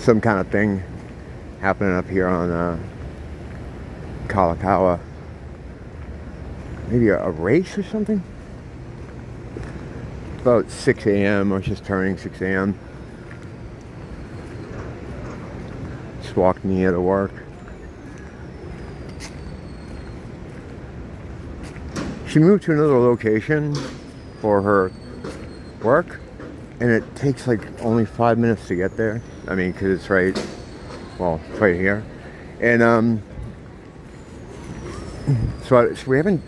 some kind of thing happening up here on Kalakaua. Maybe a race or something? About 6 a.m. I was just turning 6 a.m. Just walked me here to work. She moved to another location for her work, and it takes like only 5 minutes to get there. I mean, because it's right, well, it's right here. And so we haven't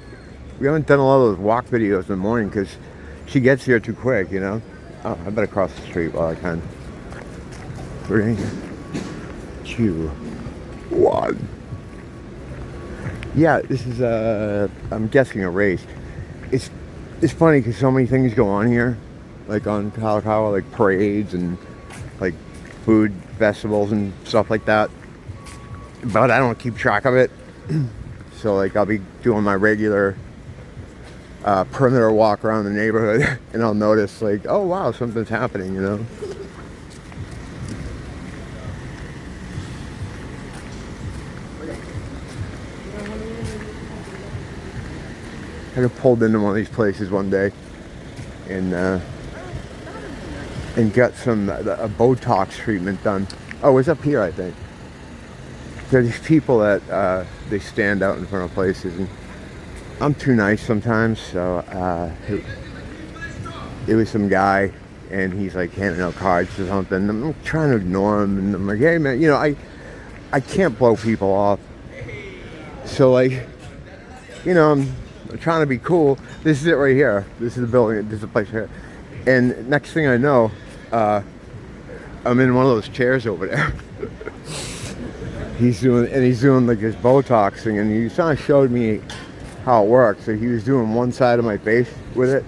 done a lot of those walk videos in the morning because she gets here too quick, you know. Oh, I better cross the street while I can. 3, 2, 1. Yeah, this is I'm guessing a race. It's funny because so many things go on here, like on Kalakaua, like parades and like food festivals and stuff like that. But I don't keep track of it. So like I'll be doing my regular perimeter walk around the neighborhood, and I'll notice like, oh wow, something's happening, you know. I got pulled into one of these places one day and got a Botox treatment done. Oh, it was up here, I think. There are these people that they stand out in front of places, and I'm too nice sometimes, so it was some guy, and he's like handing out cards or something. I'm trying to ignore him, and I'm like, hey man, you know, I can't blow people off. So like, you know, I'm trying to be cool. This is it right here. This is the building. This is the place here. And next thing I know, I'm in one of those chairs over there. He's doing like his Botox thing, and he kind of showed me how it works. So he was doing one side of my face with it.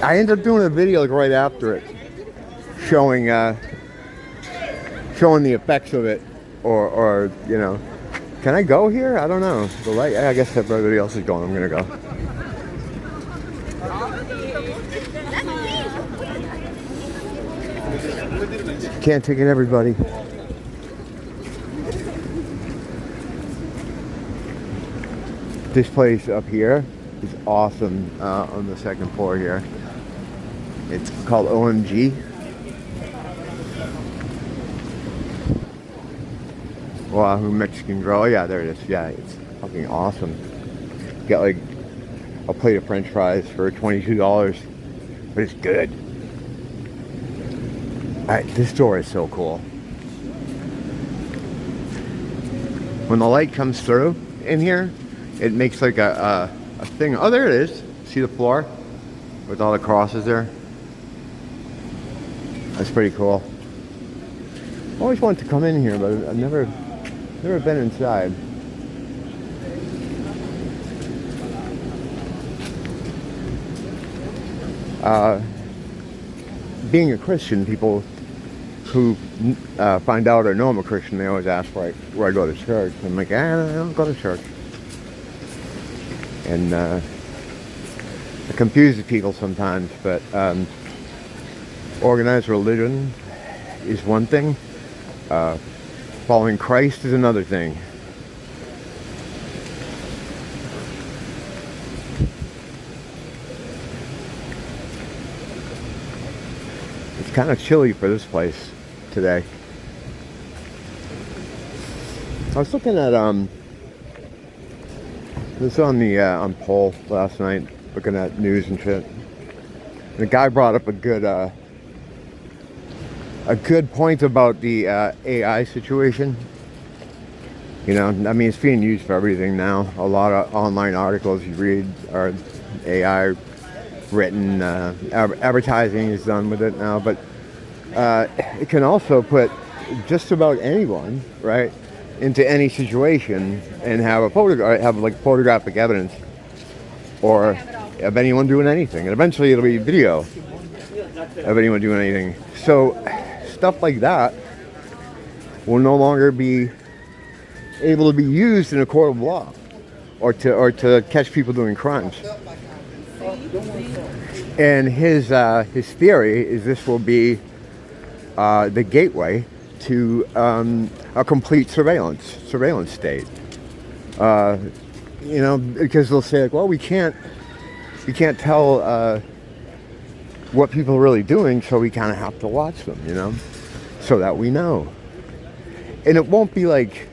I ended up doing a video like right after it, showing the effects of it, or you know. Can I go here? I don't know. The light. I guess if everybody else is going, I'm gonna go. Can't take it, everybody. This place up here is awesome on the second floor here. It's called OMG. Oahu Mexican Grill. Oh, yeah, there it is. Yeah, it's fucking awesome. Got like a plate of French fries for $22, but it's good. This door is so cool. When the light comes through in here, it makes like a thing. Oh, there it is. See the floor with all the crosses there? That's pretty cool. I always wanted to come in here, but I've never been inside. Being a Christian, people who find out or know I'm a Christian, they always ask where I go to church. I'm like, I don't go to church. And it confuses people sometimes, but organized religion is one thing. Following Christ is another thing. It's kind of chilly for this place today. I was looking at this on the on poll last night, looking at news and shit. And the guy brought up a good point about the AI situation. You know, I mean, it's being used for everything now. A lot of online articles you read are AI written. Advertising is done with it now, but it can also put just about anyone, right, into any situation and have a photographic evidence, or of anyone doing anything, and eventually it'll be video of anyone doing anything. So stuff like that will no longer be able to be used in a court of law, or to catch people doing crimes. And his theory is this will be the gateway into a complete surveillance state. You know, because they'll say like, well, we can't tell what people are really doing, so we kind of have to watch them, you know, so that we know. And it won't be like,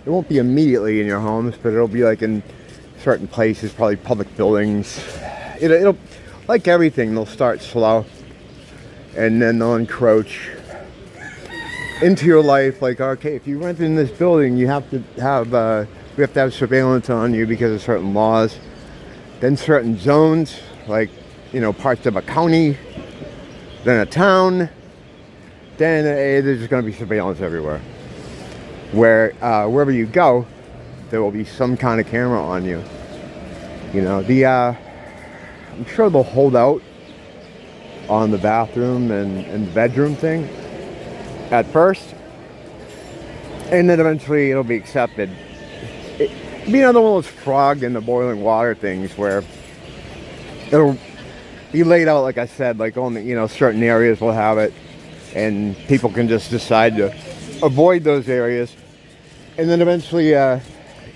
it won't be immediately in your homes, but it'll be like in certain places, probably public buildings. It'll like everything, they'll start slow, and then they'll encroach into your life. Like, okay, if you rent in this building, you have to have we have to have surveillance on you because of certain laws. Then certain zones, like, you know, parts of a county, then a town, then there's just going to be surveillance everywhere. Where wherever you go, there will be some kind of camera on you. You know, I'm sure they'll hold out on the bathroom and bedroom thing at first, and then eventually it'll be accepted. It'll be another one of those frog in the boiling water things where it'll be laid out, like I said, like only, you know, certain areas will have it, and people can just decide to avoid those areas, and then eventually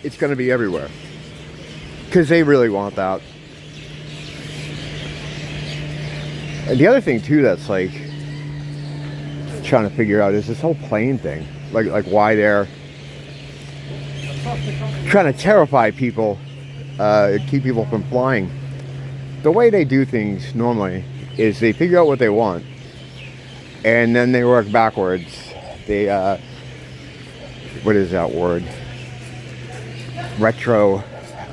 it's going to be everywhere because they really want that. And the other thing too that's like trying to figure out is this whole plane thing, like why they're trying to terrify people, keep people from flying. The way they do things normally is they figure out what they want, and then they work backwards. They what is that word? Retro.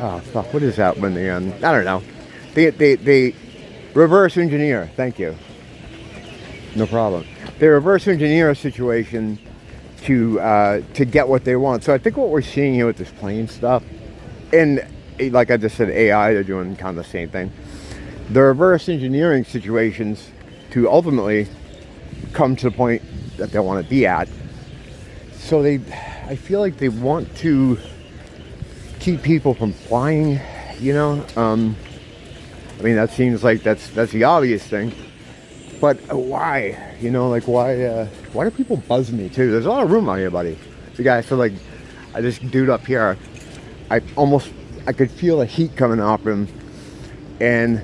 Oh fuck! What is that when they I don't know. They reverse engineer. Thank you. No problem. They reverse engineer a situation to get what they want. So I think what we're seeing here with this plane stuff, and like I just said, AI, they're doing kind of the same thing. They're reverse engineering situations to ultimately come to the point that they want to be at. So I feel like they want to keep people from flying, you know. I mean, that seems like that's the obvious thing. But why? You know, like why do people buzz me too? There's a lot of room out here, buddy. The guy, so like, this dude up here, I could feel the heat coming off him, and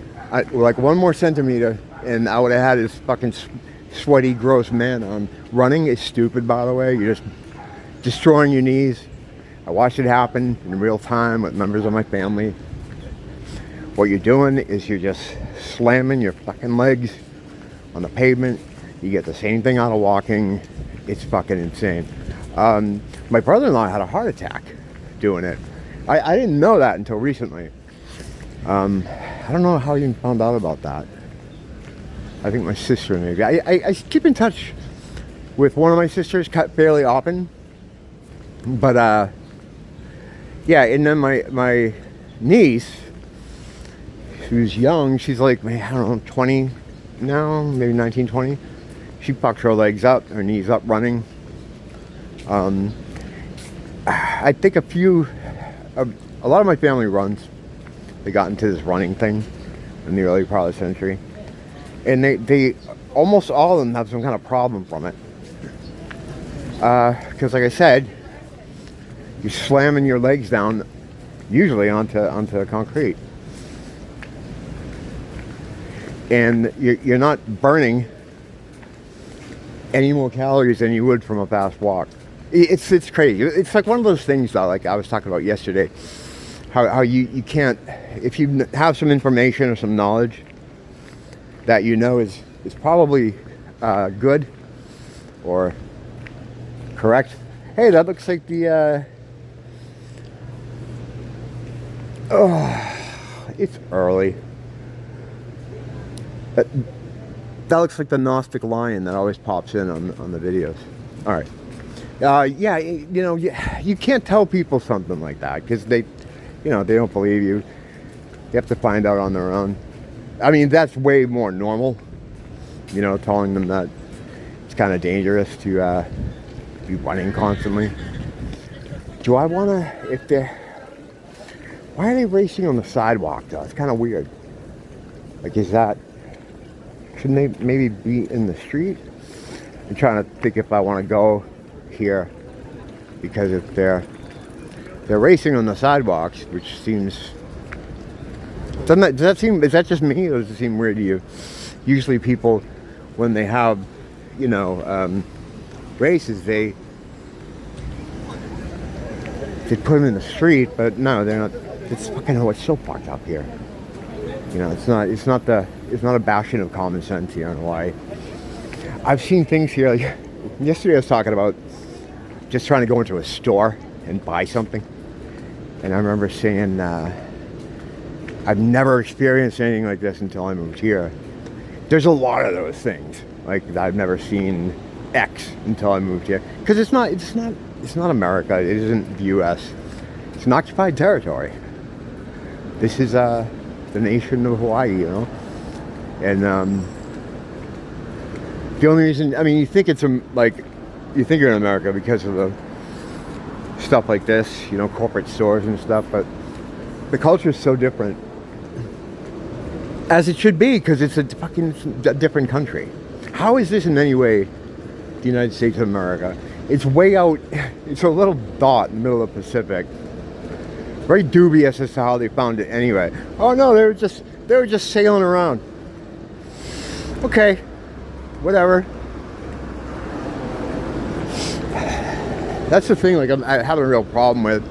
like one more centimeter, and I would have had his fucking sweaty, gross man on. Running is stupid, by the way. You're just destroying your knees. I watched it happen in real time with members of my family. What you're doing is you're just slamming your fucking legs on the pavement. You get the same thing out of walking. It's fucking insane. My brother-in-law had a heart attack doing it. I didn't know that until recently. I don't know how you found out about that. I think my sister maybe. I keep in touch with one of my sisters fairly often. But yeah, and then my niece, who's young, she's like, man, I don't know, 20 now, maybe 19, 20. She fucks her legs up, her knees up running. I think a lot of my family runs. They got into this running thing in the early part of the century. And they almost all of them have some kind of problem from it. Because like I said, you're slamming your legs down, usually onto concrete. And you're not burning any more calories than you would from a fast walk. It's crazy. It's like one of those things though, like I was talking about yesterday, how you can't, if you have some information or some knowledge that you know is probably good or correct. Hey, that looks like the it's early. That looks like the Gnostic lion that always pops in on the videos. All right. Yeah, you know, you can't tell people something like that because they don't believe you. You have to find out on their own. I mean, that's way more normal. You know, telling them that it's kind of dangerous to be running constantly. Do I want to, why are they racing on the sidewalk though? It's kind of weird. Like, shouldn't they maybe be in the street? I'm trying to think if I want to go here, because if they're racing on the sidewalks, which seems, does that seem, is that just me, or does it seem weird to you? Usually people, when they have, you know, races, they put them in the street, but no, they're not. It's fucking, oh, it's so fucked up here. You know, it's not a bastion of common sense here in Hawaii. I've seen things here, like, yesterday I was talking about just trying to go into a store and buy something. And I remember saying, I've never experienced anything like this until I moved here. There's a lot of those things. Like, I've never seen X until I moved here. Because it's not America. It isn't the US. It's an occupied territory. This is the nation of Hawaii, you know? And the only reason, I mean, you think it's like, you think you're in America because of the stuff like this, you know, corporate stores and stuff, but the culture is so different, as it should be, because it's a different country. How is this in any way the United States of America? It's way out, it's a little dot in the middle of the Pacific. Very dubious as to how they found it anyway. Oh no, they were just sailing around. Okay, whatever. That's the thing, like, I have a real problem with.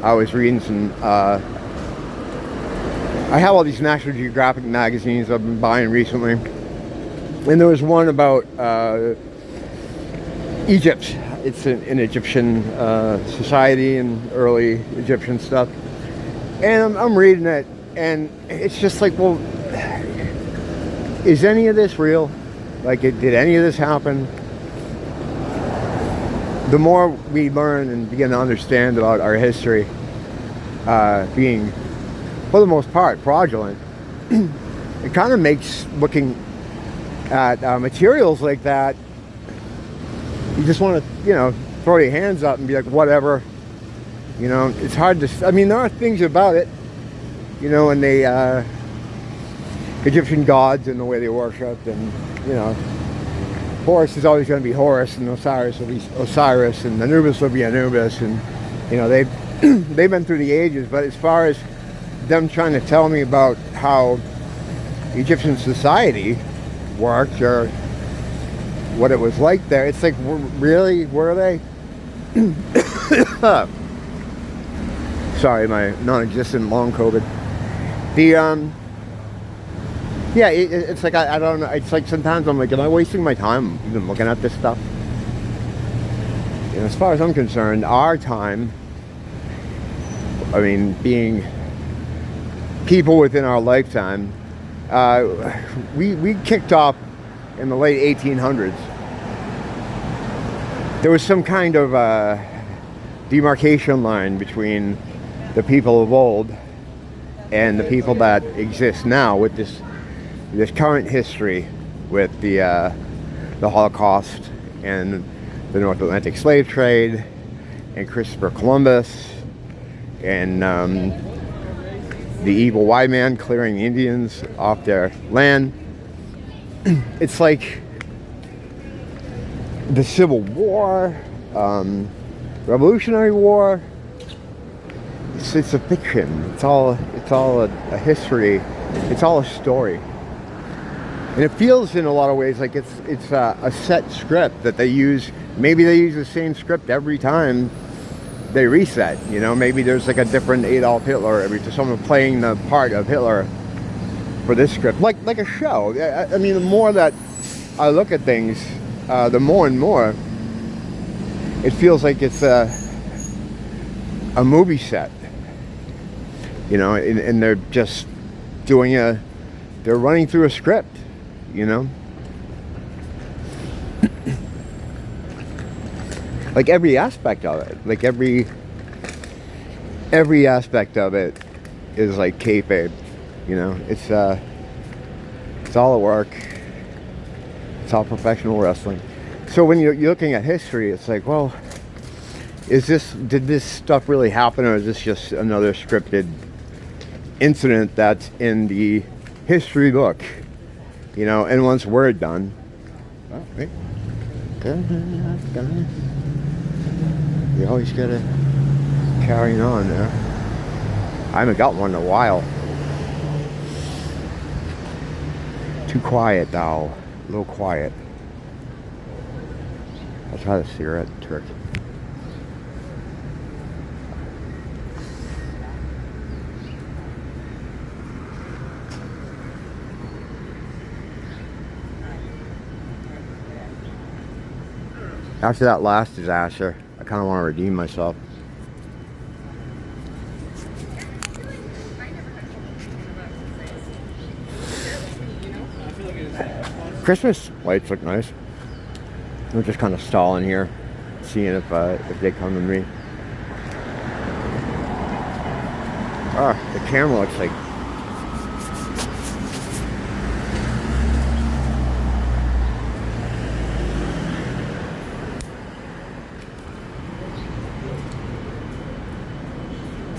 I was reading some, I have all these National Geographic magazines I've been buying recently. And there was one about Egypt. It's an Egyptian society and early Egyptian stuff. And I'm reading it, and it's just like, well, is any of this real? Like, did any of this happen? The more we learn and begin to understand about our history being, for the most part, fraudulent, it kind of makes looking at materials like that, you just want to, you know, throw your hands up and be like, whatever. You know, it's hard to, I mean, there are things about it, you know, and they, Egyptian gods and the way they worshipped, and, you know, Horus is always going to be Horus, and Osiris will be Osiris, and Anubis will be Anubis, and, you know, they've been through the ages. But as far as them trying to tell me about how Egyptian society worked, or what it was like there, it's like, really, were they? Sorry, my non-existent long COVID. The yeah, it's like, I don't know, it's like sometimes I'm like, am I wasting my time even looking at this stuff? And as far as I'm concerned, our time, I mean, being people within our lifetime, we kicked off in the late 1800s. There was some kind of demarcation line between the people of old and the people that exist now, with this current history with the Holocaust and the North Atlantic slave trade and Christopher Columbus and the evil white man clearing the Indians off their land. It's like the Civil War, Revolutionary War. It's a fiction. It's all a history. It's all a story. And it feels in a lot of ways like it's a set script that they use. Maybe they use the same script every time they reset. You know, maybe there's like a different Adolf Hitler every time, someone playing the part of Hitler for this script, like a show. I mean, the more that I look at things, the more and more it feels like it's a movie set. You know, and they're just doing they're running through a script. You know, like every aspect of it, like every aspect of it is like kayfabe. You know, it's all a work. It's all professional wrestling. So when you're looking at history, it's like, well, did this stuff really happen, or is this just another scripted incident that's in the history book? You know, and once we're done, oh, wait, You always gotta carry on there. I haven't got one in a while. Too quiet though. A little quiet. I'll try the cigarette trick. After that last disaster, I kind of want to redeem myself. Christmas lights look nice. We're just kind of stalling here, seeing if they come to me. Oh, the camera looks like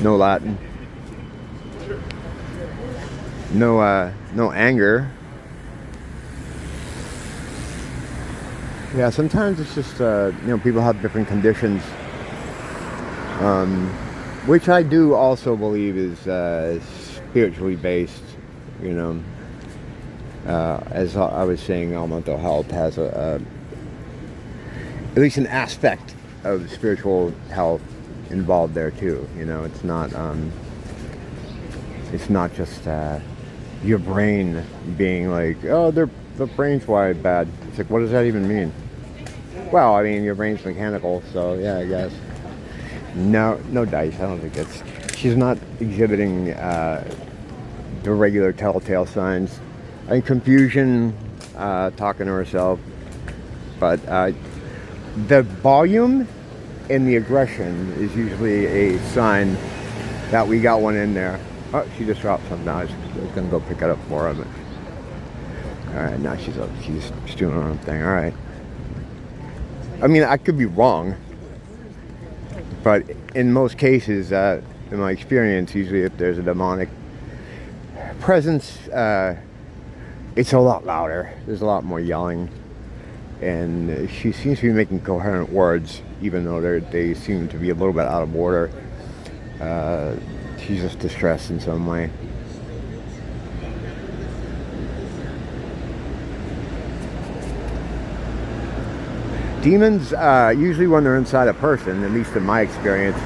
no Latin. No anger. Yeah, sometimes it's just, people have different conditions, which I do also believe is spiritually based, as I was saying, all mental health has at least an aspect of spiritual health involved there too. It's not just your brain being like, oh, the brain's wired bad. It's like, what does that even mean? Well, I mean, your brain's mechanical, so yeah, I guess. No dice. I don't think she's not exhibiting the regular telltale signs. I think confusion, talking to herself, but the volume and the aggression is usually a sign that we got one in there. Oh, she just dropped something. I was gonna go pick it up for her, but all right, now she's up. She's doing her own thing. All right. I mean, I could be wrong, but in most cases, in my experience, usually if there's a demonic presence, it's a lot louder. There's a lot more yelling, and she seems to be making coherent words, even though they seem to be a little bit out of order. She's just distressed in some way. Demons, usually when they're inside a person, at least in my experience,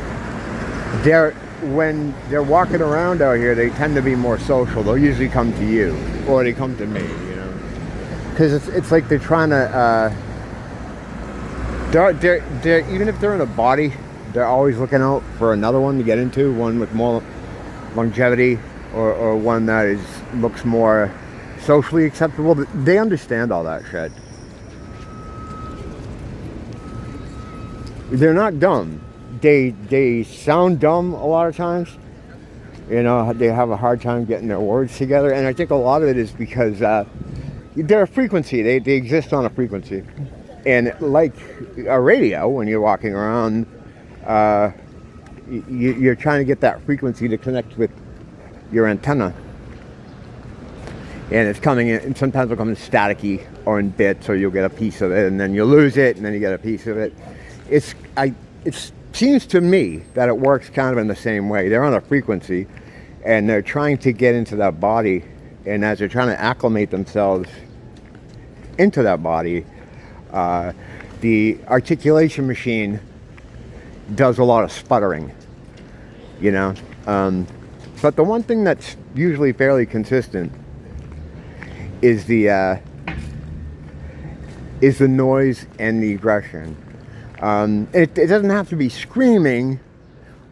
when they're walking around out here, they tend to be more social. They'll usually come to you, or they come to me, because it's like they're trying to. They're even if they're in a body, they're always looking out for another one to get into, one with more longevity, or one that looks more socially acceptable. They understand all that shit. They're not dumb. They sound dumb a lot of times. They have a hard time getting their words together, and I think a lot of it is because they're a frequency. They exist on a frequency, and like a radio, when you're walking around, you're trying to get that frequency to connect with your antenna, and it's coming in. And sometimes it'll come in staticky or in bits, or you'll get a piece of it, and then you lose it, and then you get a piece of it. It seems to me that it works kind of in the same way. They're on a frequency, and they're trying to get into that body, and as they're trying to acclimate themselves into that body, the articulation machine does a lot of sputtering, but the one thing that's usually fairly consistent is the noise and the aggression. It doesn't have to be screaming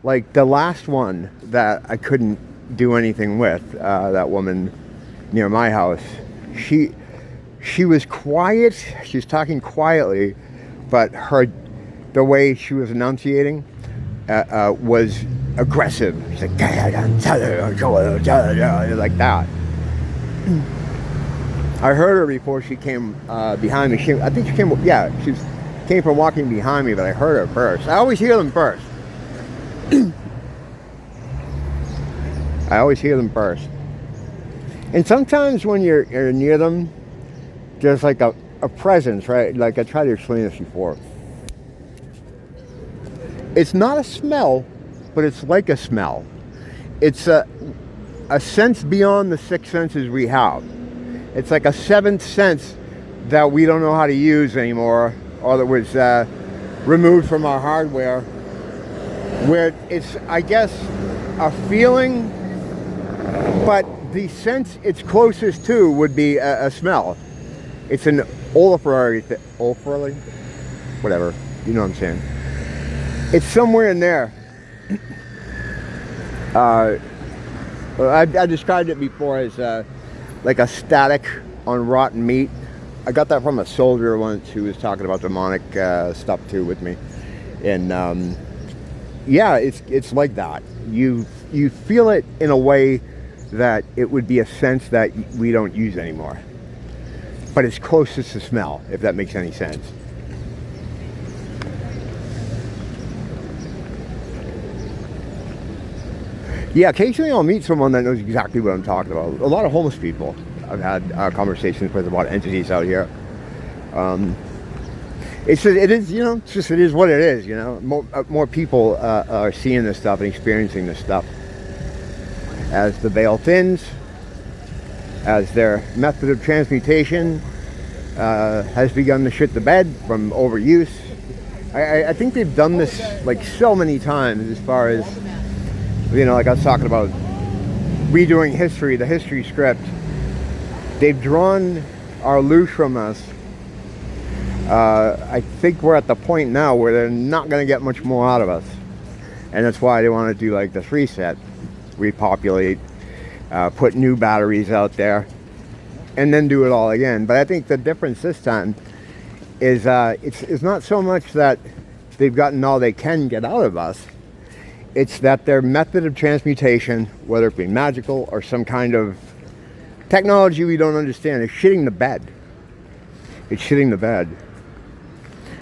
like the last one that I couldn't do anything with, that woman near my house. She was quiet. She was talking quietly, but the way she was enunciating was aggressive. She's like like that. I heard her before she came behind me. I think she came. Yeah, she came from walking behind me, but I heard her first. I always hear them first. I always hear them first. And sometimes when you're near them, there's like a presence, right? Like I tried to explain this before. It's not a smell, but it's like a smell. It's a sense beyond the six senses we have. It's like a seventh sense that we don't know how to use anymore, or that was removed from our hardware, where it's, I guess, a feeling, but the sense it's closest to would be a smell. It's an olfactory, whatever, you know what I'm saying. It's somewhere in there. I described it before as like a static on rotten meat. I got that from a soldier once who was talking about demonic stuff too with me, and yeah, it's like that. You feel it in a way that it would be a sense that we don't use anymore, but it's closest to smell, if that makes any sense. Yeah, occasionally I'll meet someone that knows exactly what I'm talking about. A lot of homeless people I've had conversations with about entities out here. It is, you know, it is what it is, you know. More people are seeing this stuff and experiencing this stuff. As the veil thins, as their method of transmutation has begun to shit the bed from overuse. I think they've done this like so many times, as far as, you know, like I was talking about redoing history, the history script. They've drawn our loose from us. I think we're at the point now where they're not going to get much more out of us. And that's why they want to do like this reset, repopulate, put new batteries out there, and then do it all again. But I think the difference this time is it's not so much that they've gotten all they can get out of us. It's that their method of transmutation, whether it be magical or some kind of technology we don't understand, is shitting the bed. It's shitting the bed.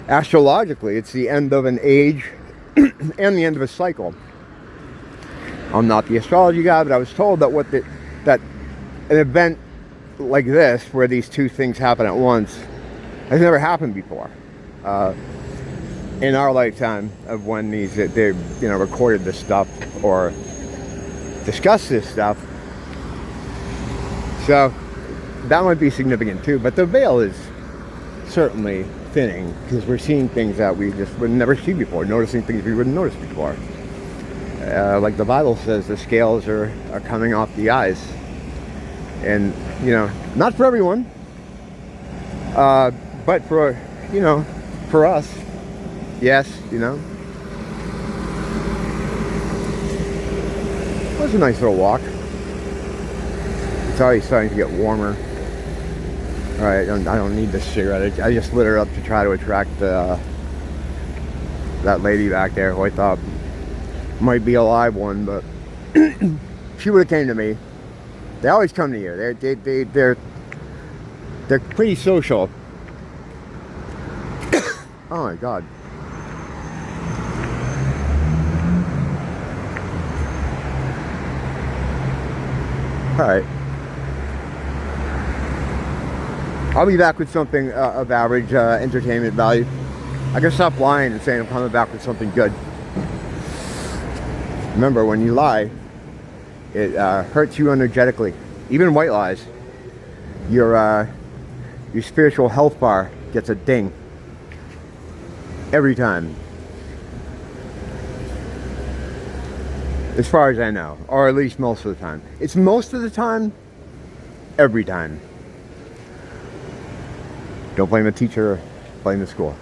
Astrologically, it's the end of an age and the end of a cycle. I'm not the astrology guy, but I was told that that an event like this, where these two things happen at once, has never happened before. In our lifetime of when they recorded this stuff or discussed this stuff. So that might be significant too, but the veil is certainly thinning, because we're seeing things that we just would never see before, noticing things we wouldn't notice before. Like the Bible says, the scales are coming off the eyes. And, you know, not for everyone, but for, you know, for us. Yes, you know. It was a nice little walk. It's already starting to get warmer. Alright, I don't need this cigarette. I just lit her up to try to attract that lady back there who I thought might be a live one, but she would have came to me. They always come to you. They're pretty social. Oh my God. Alright. I'll be back with something of average entertainment value. I can stop lying and saying I'm coming back with something good. Remember, when you lie, it hurts you energetically. Even white lies. Your spiritual health bar gets a ding. Every time. As far as I know. Or at least most of the time. It's most of the time, every time. Don't blame the teacher, blame the school.